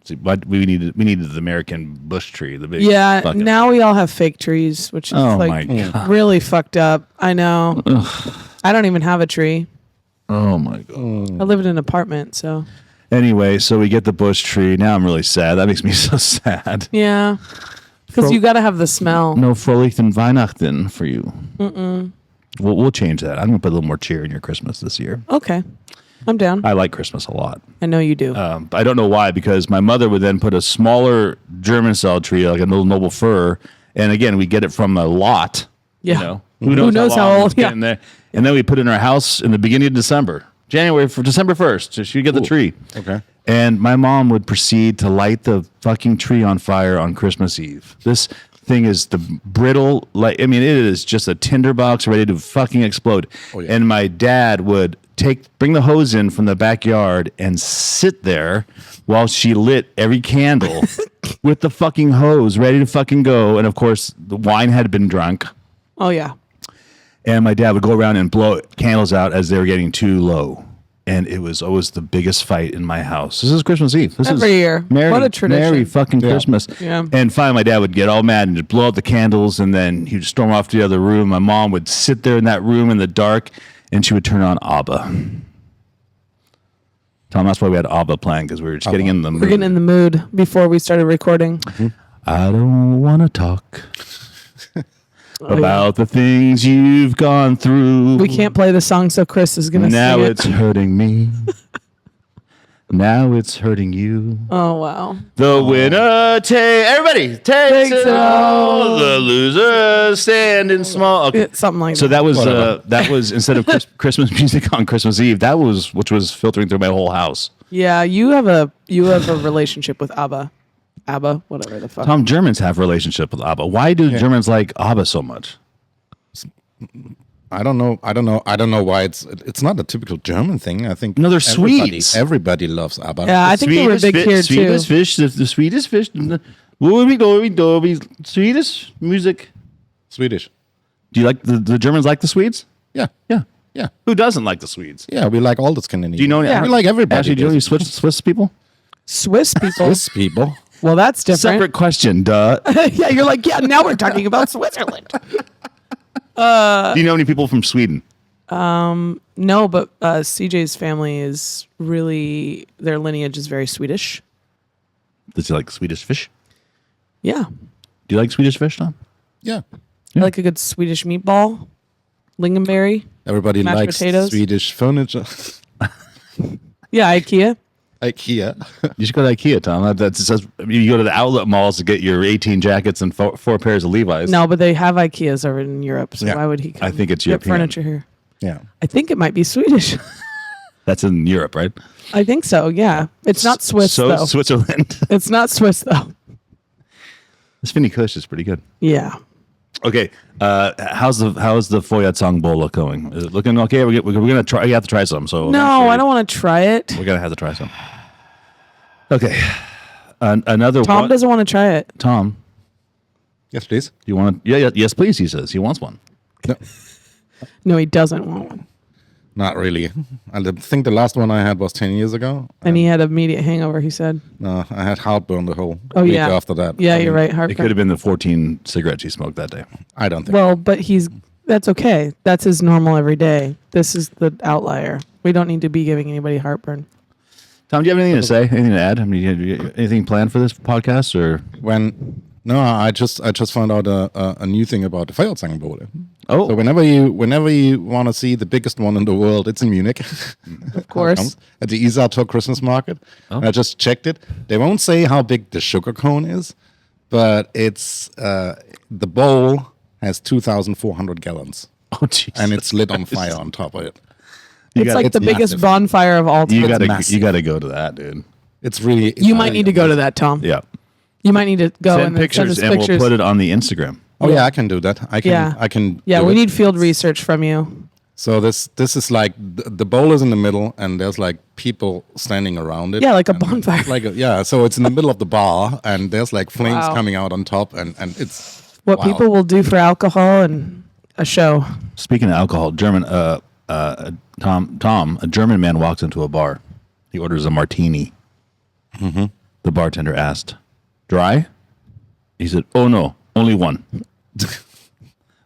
See, but we needed the American bush tree, the big yeah, fucking- now we all have fake trees, which is Oh like my God. really fucked up. I know. I don't even have a tree. Oh my god. I live in an apartment, so Anyway, so we get the bush tree. Now I'm really sad. That makes me so sad. yeah. Because you got to have the smell. No Fröhlichen Weihnachten for you. We'll change that. I'm gonna put a little more cheer in your Christmas this year. Okay, I'm down. I like Christmas a lot. I know you do. I don't know why, because my mother would then put a smaller German style tree, like a little noble fir, and again we get it from a lot. Yeah. Who knows how long old- it's getting there. And then we put it in our house in the beginning of December, December 1st. So she'd get the tree. Okay. And my mom would proceed to light the fucking tree on fire on Christmas Eve. This thing is the brittle, it is just a tinderbox ready to fucking explode. Oh, yeah. And my dad would bring the hose in from the backyard and sit there while she lit every candle with the fucking hose ready to fucking go. And of course, the wine had been drunk. Oh yeah. And my dad would go around and blow candles out as they were getting too low. And it was always the biggest fight in my house. This is Christmas Eve. This Every is year. Merry, What a tradition. Merry fucking Christmas. Yeah. And finally, my dad would get all mad and just blow out the candles, and then he'd storm off to the other room. My mom would sit there in that room in the dark, and she would turn on ABBA. Tom, that's why we had ABBA playing, because we were just getting in the mood. We're getting in the mood before we started recording. I don't want to talk about the things you've gone through. We can't play the song, so Chris is going to Now sing it. it's hurting me. Now it's hurting you. Oh, wow. The winner everybody takes it all. The loser standing small. Okay. Something like So that. that was instead of Christmas music on Christmas Eve. That was which was filtering through my whole house. Yeah, you have a relationship with ABBA. ABBA, whatever the fuck. Tom, Germans have a relationship with ABBA. Why do Germans like ABBA so much? I don't know why it's not a typical German thing. I think No, they're Swedes. Everybody loves ABBA. Yeah, I think they were big here too. Swedish fish, the Swedish fish. Swedish music. Swedish. Do you like the Germans like the Swedes? Yeah. Yeah. Yeah. Who doesn't like the Swedes? Yeah, we like all the Scandinavians. Do you know any? Yeah. We like everybody. Actually, do you know any Swiss people? Swiss people. Swiss people. Well, that's different. Separate question, duh. Yeah, you're like, yeah, now we're talking about Switzerland. Do you know any people from Sweden? No, but CJ's family is really, their lineage is very Swedish. Does he like Swedish fish? Yeah. Do you like Swedish fish, Tom? Yeah. I like a good Swedish meatball, lingonberry. Everybody Mashed likes potatoes. Swedish furniture. Yeah, IKEA. IKEA. You should go to IKEA, Tom. You go to the outlet malls to get your 18 jackets and four pairs of Levi's. No, but they have IKEAs over in Europe, so Yeah. why would he come I think it's get European. furniture here? Yeah. I think it might be Swedish. That's in Europe, right? I think so, yeah. It's not Swiss, So though. Switzerland. It's not Swiss, though. This Finny Kush is pretty good. Yeah. Okay, how's the Feuerzangenbowle going? Is it looking okay? We're gonna try. You have to try some. So No, I don't want to try it. We're gonna have to try some. Okay, another Tom one. doesn't want to try it. Tom, Yes, please. you want to? Yeah, yes, please. He says he wants one. No, No, he doesn't want one. not really. I think the last one I had was 10 years ago. And he had immediate hangover, he said. No, I had heartburn the whole Oh, week yeah. after that. Yeah, I you're mean, right. It Heartburn. could have been the 14 cigarettes he smoked that day. I don't think. Well, but that's okay. That's his normal every day. This is the outlier. We don't need to be giving anybody heartburn. Tom, do you have anything to say? Anything to add? I mean, anything planned for this podcast or? I just found out a new thing about the Feuerzangenbowle. Oh, So whenever you want to see the biggest one in the world, it's in Munich. Of course. At the Isartor Christmas market. Oh. And I just checked it. They won't say how big the sugar cone is, but it's the bowl has 2,400 gallons, oh, jeez. and it's lit on fire on top of it. It's like the biggest massive. bonfire of all time. you gotta massive. you gotta go to that, dude. It's really. You might need to go to that, Tom. Yeah, You might need to go send and then pictures send us and pictures. we'll put it on the Instagram. Oh yeah, I can do that. I can. Yeah. I can. Yeah, do we it. need field research from you. So this is like the bowl is in the middle, and there's like people standing around it. Yeah, like a And bonfire. So it's in the middle of the bar, and there's like flames Wow. coming out on top, and it's What wow. people will do for alcohol and a show. Speaking of alcohol, Tom, a German man walks into a bar. He orders a martini. Mm-hmm. The bartender asked, "Dry?" He said, "Oh no, only one."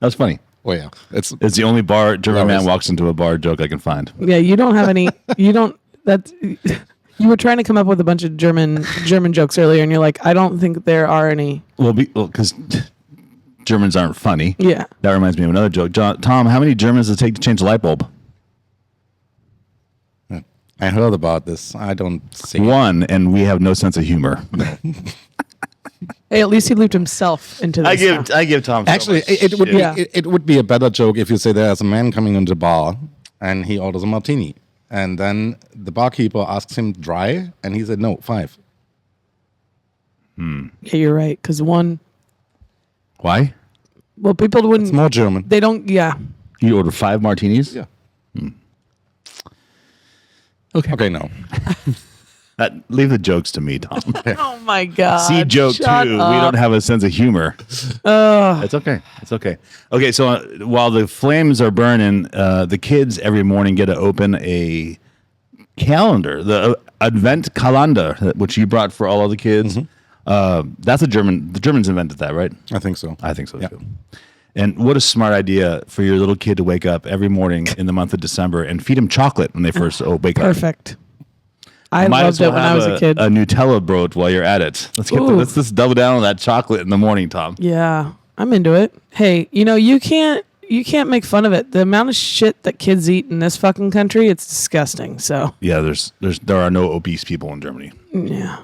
That's funny. Oh yeah, it's It's the only German man Hilarious. walks into a bar joke I can find. Yeah, you don't have any. You don't. That you were trying to come up with a bunch of German jokes earlier, and you're like, I don't think there are any. Well, because Germans aren't funny. Yeah. That reminds me of another joke. Tom, how many Germans does it take to change a light bulb? I heard about this. I don't see. One, and we have no sense of humor. Hey, at least he looped himself into this. I give Tom. so Actually, much it would shit. be Yeah. it would be a better joke if you say there's a man coming into the bar and he orders a martini, and then the barkeeper asks him dry, and he said no, 5. Yeah, you're right. Because one, Why? well, people wouldn't. It's more German. They don't. Yeah. You order 5 martinis? Yeah. Okay. Okay, no. Leave the jokes to me, Tom. Oh my God. See joke Shut too. up. We don't have a sense of humor. It's okay. It's okay. Okay, so while the flames are burning, the kids every morning get to open a calendar, the Advent calendar, which you brought for all of the kids. That's a German. The Germans invented that, right? I think so. I think so too. And what a smart idea for your little kid to wake up every morning in the month of December and feed him chocolate when they first wake up. Perfect. I Might loved as well it when I have was a kid. A Nutella brot while you're at it. Let's just double down on that chocolate in the morning, Tom. Yeah, I'm into it. Hey, you can't make fun of it. The amount of shit that kids eat in this fucking country, it's disgusting. So Yeah, there are no obese people in Germany. yeah,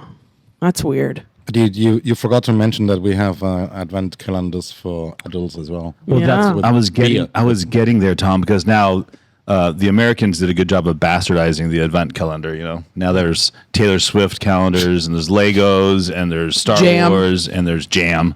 that's weird. Dude, you forgot to mention that we have advent calendars for adults as well. Well, Yeah. with I was beer. getting there, Tom, because now the Americans did a good job of bastardizing the advent calendar. Now there's Taylor Swift calendars, and there's Legos, and there's Star Jam. Wars, and there's jam.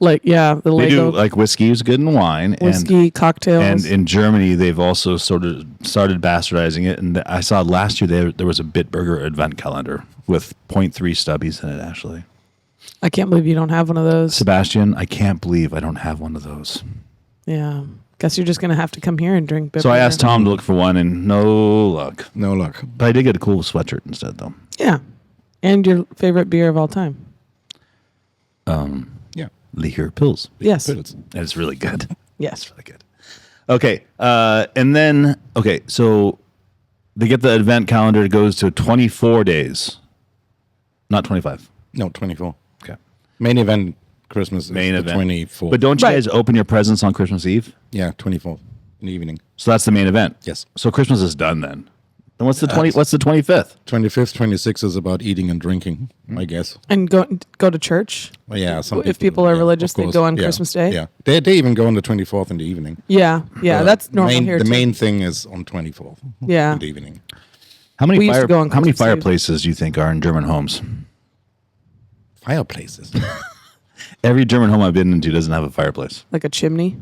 Like the They Lego do like whiskey is good in wine, whiskey cocktails. and in Germany they've also sort of started bastardizing it. And I saw last year there was a Bitburger advent calendar with 0.3 stubbies in it. Actually, I can't believe you don't have one of those. Sebastian, I can't believe I don't have one of those. Yeah, guess you're just gonna have to come here and drink. So I Bitburger. asked Tom to look for one, and no luck. No luck. But I did get a cool sweatshirt instead, though. Yeah, and your favorite beer of all time. Yeah. Liquor Pils. Yes. Pills. And it's really good. Yes. Really good. Okay. And then, so they get the advent calendar. It goes to 24 days, not 25. No, 24. Okay. Main event Christmas Main is event. the 24th. But don't you Right. guys open your presents on Christmas Eve? Yeah, 24th in the evening. So that's the main event. Yes. So Christmas is done then. And what's the 25th? 25th, 26th is about eating and drinking, I guess. And go to church. Well, yeah, some If people are yeah, religious, of they course. go on Yeah, Christmas Day? Yeah, they even go on the 24th in the evening. Yeah. That's normal main, here The too. main thing is on 24th. Yeah. in the evening. How many We used to go on how many Christmas Eve. fireplaces do you think are in German homes? Fireplaces. Every German home I've been into doesn't have a fireplace. Like a chimney,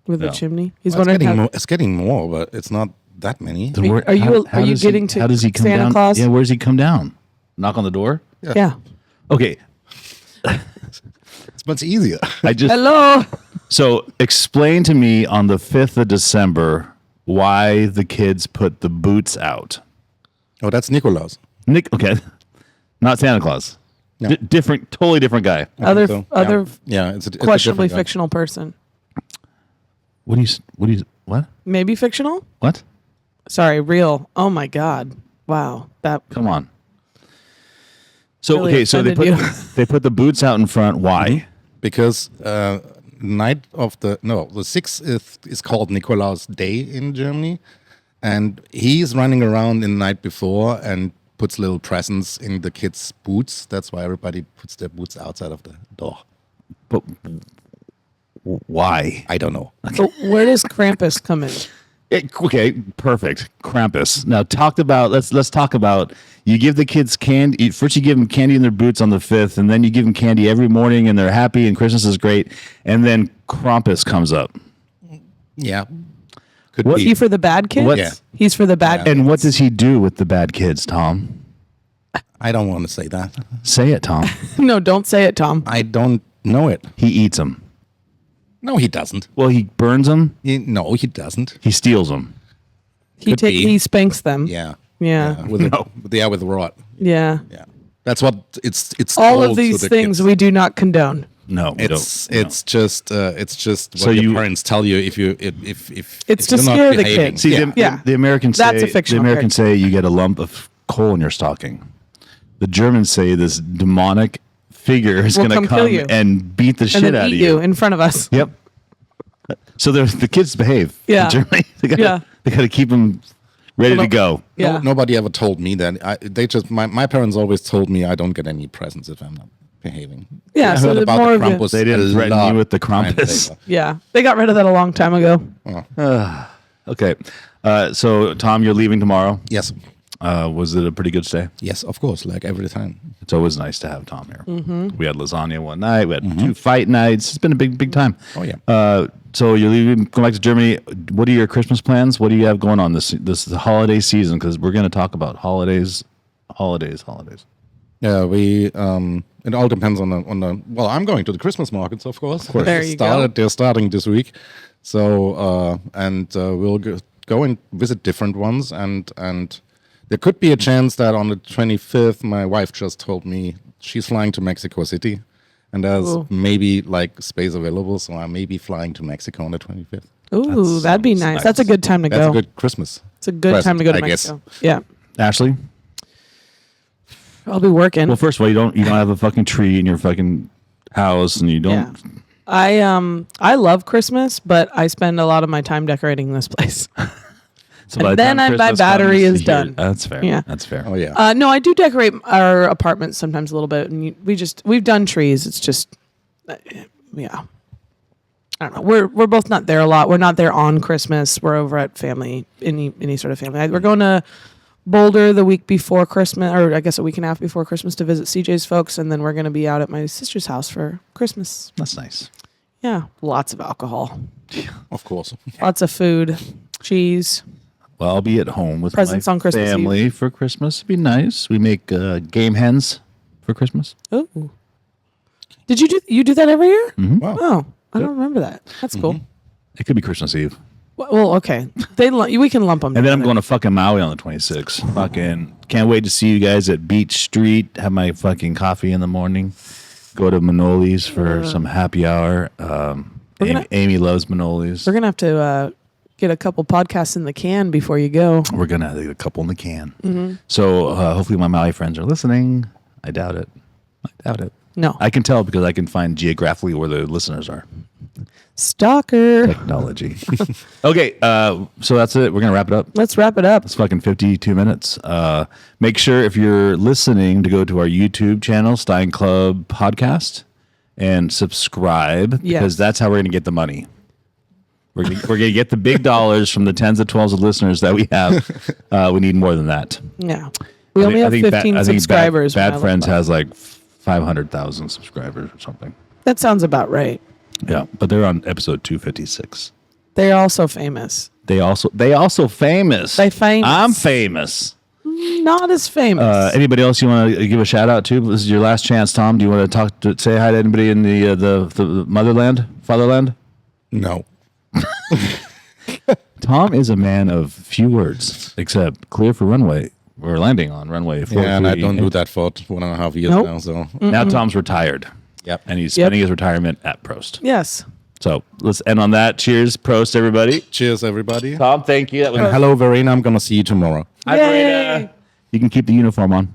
with No. a chimney. He's Well, wondering how. it's getting more, but it's not that many. Then Are you- are you does getting to how does he come Santa down? Claus? Yeah, where does he come down? Knock on the door? Yeah. Okay. It's much easier. I just Hello. So explain to me on the 5th of December why the kids put the boots out. Oh, that's Nikolaus. Okay. Not Santa Claus. No. Totally different guy. Other So, other yeah, it's a questionably different guy. fictional person. What? Maybe fictional. What? Sorry, real. Oh my God. Wow. That. Come on. So Really okay, so they put offended you. they put the boots out in front. Why? Because night of the 6th is called Nikolaus Day in Germany, and he's running around in the night before and puts little presents in the kids' boots. That's why everybody puts their boots outside of the door. But why? I don't know. But where does Krampus come in? Okay, perfect. Krampus. Now let's talk about you give the kids candy. First you give them candy in their boots on the 5th, and then you give them candy every morning and they're happy and Christmas is great. And then Krampus comes up. Yeah, could Is be. he for the bad kids? What- Yeah. He's for the bad. And what does he do with the bad kids, Tom? I don't want to say that. Say it, Tom. No, don't say it, Tom. I don't know it. He eats them. No, he doesn't. Well, he burns them. No, he doesn't. He steals them. Could be. He spanks them. Yeah. Yeah. With with rod. Yeah. Yeah. That's what it's All told of to these the things kids. we do not condone. No, we It's don't. No. it's just what So your you- parents tell you if It's to you're not scare the behaving. kids. See, Yeah. Yeah. the Americans say That's a fictional the Americans character. say you get a lump of coal in your stocking. The Germans say this demonic figure is Will going to come kill come you. and beat the And shit then out eat of you you. in front of us. Yep. So the kids behave. Yeah. In Germany. Yeah. They got to keep them ready to go. Yeah. Nobody ever told me that. My parents always told me I don't get any presents if I'm not behaving. Yeah, I so heard the about more the of you- Krampus. They didn't a threaten lot you with the times Krampus. later. Yeah. They got rid of that a long time ago. Okay. So Tom, you're leaving tomorrow. Yes, Was it a pretty good stay? yes, of course, like every time. It's always nice to have Tom here. Mm-hmm. We had lasagna one night. We had 2 fight nights. It's been a big time. Oh, yeah. So you're leaving, going back to Germany. What are your Christmas plans? What do you have going on this holiday season? Because we're going to talk about holidays Holidays. Yeah, we. It all depends on the. Well, I'm going to the Christmas markets, of course. Of course. There you go. They're starting this week, so we'll go and visit different ones, and there could be a chance that on the 25th, my wife just told me she's flying to Mexico City, and there's maybe like space available, so I may be flying to Mexico on the 25th. Ooh, that'd be nice. That's a good time to That's go. a good Christmas. It's a good time to go to Mexico. Yeah. Ashley? I'll be working. Well, first of all, you don't have a fucking tree in your fucking house, and you don't. Yeah. I love Christmas, but I spend a lot of my time decorating this place. So by the then time my Christmas battery comes, is done. That's fair. Yeah. That's fair. Oh yeah. No, I do decorate our apartment sometimes a little bit, and we've done trees. It's just, yeah. I don't know. We're both not there a lot. We're not there on Christmas. We're over at family, any sort of family. We're going to Boulder the week before Christmas, or I guess a week and a half before Christmas, to visit CJ's folks, and then we're going to be out at my sister's house for Christmas. That's nice. Yeah, lots of alcohol, Of course. lots of food, cheese. Well, I'll be at home with Presents my on Christmas family for Christmas. It'd be nice. We make game hens for Christmas. Ooh, did you do that every year? Wow. Oh, I don't remember that. That's cool. It could be Christmas Eve. Well, okay. We can lump them. And then I'm together. going to fucking Maui on the 26th. Fucking can't wait to see you guys at Beach Street. Have my fucking coffee in the morning. Go to Manoli's for some happy hour. Amy loves Manoli's. We're gonna have to get a couple podcasts in the can before you go. We're going to get a couple in the can. So hopefully my Maui friends are listening. I doubt it. No, I can tell because I can find geographically where the listeners are. stalker. Technology. Okay, so that's it. We're going to wrap it up. Let's wrap it up. It's fucking 52 minutes. Make sure if you're listening to go to our YouTube channel, SteinClubPodcast, and subscribe because that's how we're going to get the money. We're going to get the big dollars from the tens of 12s of listeners that we have. We need more than that. Yeah, we only have 15 subscribers. Bad Friends has like 500,000 subscribers or something. That sounds about right. Yeah, but they're on episode 256. They're also famous. They also famous. They famous. I'm famous. Not as famous. Anybody else you want to give a shout out to? This is your last chance, Tom. Do you want to say hi to anybody in the fatherland? No. Tom is a man of few words, except clear for runway. We're landing on runway 43. Yeah, and I don't do that for 1.5 years now. So Now Tom's retired. Yep. And he's spending his retirement at Prost. Yes. So let's end on that. Cheers, Prost, everybody. cheers, everybody. Tom, thank you. That was And hello, Verena. I'm gonna see you tomorrow. Hi, Yay. Verena. You can keep the uniform on.